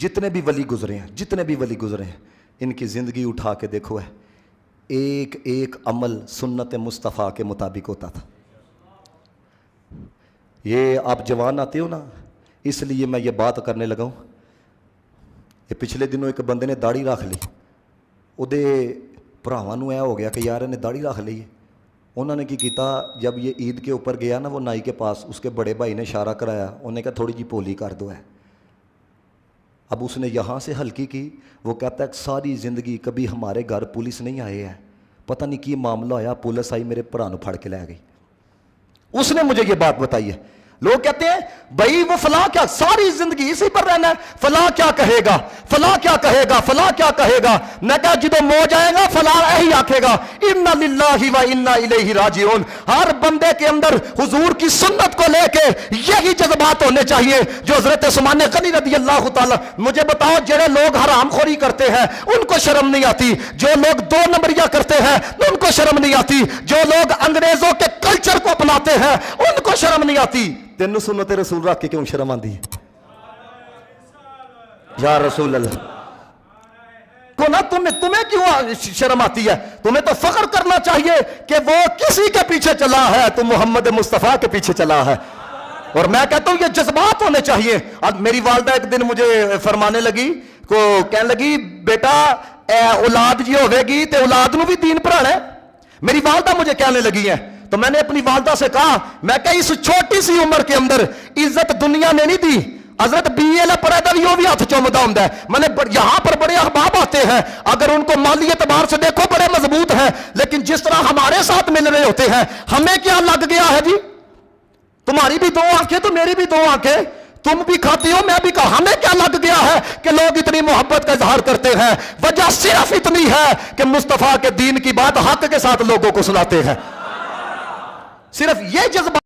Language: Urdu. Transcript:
جتنے بھی ولی گزرے ہیں، جتنے بھی ولی گزرے ہیں، ان کی زندگی اٹھا کے دیکھو ہے، ایک ایک عمل سنت مصطفیٰ کے مطابق ہوتا تھا۔ یہ آپ جوان آتے ہو نا، اس لیے میں یہ بات کرنے لگا ہوں۔ یہ پچھلے دنوں ایک بندے نے داڑھی رکھ لی، ਉਹਦੇ ਭਰਾਵਾਂ ਨੂੰ ਇਹ ਹੋ ਗਿਆ کہ یار نے داڑھی رکھ لی ہے۔ انہوں نے کی کیتا، جب یہ عید کے اوپر گیا نا وہ نائی کے پاس، اس کے بڑے بھائی نے اشارہ کرایا، انہوں نے کہا تھوڑی جی پولی کر دو ہے۔ اب اس نے یہاں سے ہلکی کی، وہ کہتا ہے ساری زندگی کبھی ہمارے گھر پولیس نہیں آئے ہے، پتہ نہیں کی معاملہ ہویا، پولیس آئی میرے پرا نو پھڑ کے لے گئی۔ اس نے مجھے یہ بات بتائی ہے۔ لوگ کہتے ہیں بھائی وہ فلاں کیا ساری زندگی اسی پر رہنا ہے، فلاں کیا کہے گا، فلاں کیا کہے گا، فلاں کیا کہے گا۔ میں کہا جدو مو جائے گا فلاں یہی آکھے گا انا للہ و انا الیہ راجعون۔ ہر بندے کے اندر حضور کی سنت کو لے کے یہی جذبات ہونے چاہیے جو حضرت عثمان غنی رضی اللہ تعالی۔ مجھے بتاؤ جڑے لوگ حرام خوری کرتے ہیں ان کو شرم نہیں آتی، جو لوگ دو نمبریاں کرتے ہیں ان کو شرم نہیں آتی، جو لوگ انگریزوں کے کلچر کو اپناتے ہیں ان کو شرم نہیں آتی۔ تینوں سنت رسول رکھ کے کیوں شرم آندی ہے؟ یا رسول اللہ کو نا تمہیں کیوں شرم آتی ہے؟ تمہیں تو فخر کرنا چاہیے کہ وہ کسی کے پیچھے چلا ہے تو محمد مصطفیٰ کے پیچھے چلا ہے۔ اور میں کہتا ہوں یہ جذبات ہونے چاہیے۔ اب میری والدہ ایک دن مجھے فرمانے لگی، کو کہنے لگی بیٹا اولاد جی ہوئے گی تے اولاد نو بھی دین پڑھانا ہے۔ میری والدہ مجھے کہنے لگی ہے تو میں نے اپنی والدہ سے کہا، میں کہ اس چھوٹی سی عمر کے اندر عزت دنیا نے نہیں دی، حضرت بی اے لے پڑھا تھا بھی ہاتھ چومتا ہوں۔ میں نے یہاں پر بڑے احباب آتے ہیں، اگر ان کو مالی اعتبار سے دیکھو بڑے مضبوط ہیں، لیکن جس طرح ہمارے ساتھ مل رہے ہوتے ہیں ہمیں کیا لگ گیا ہے جی؟ تمہاری بھی دو آنکھیں تو میری بھی دو آنکھیں، تم بھی کھاتی ہو میں بھی کھا، ہمیں کیا لگ گیا ہے کہ لوگ اتنی محبت کا اظہار کرتے ہیں؟ وجہ صرف اتنی ہے کہ مصطفیٰ کے دین کی بات حق کے ساتھ لوگوں کو سناتے ہیں۔ صرف یہ جذبہ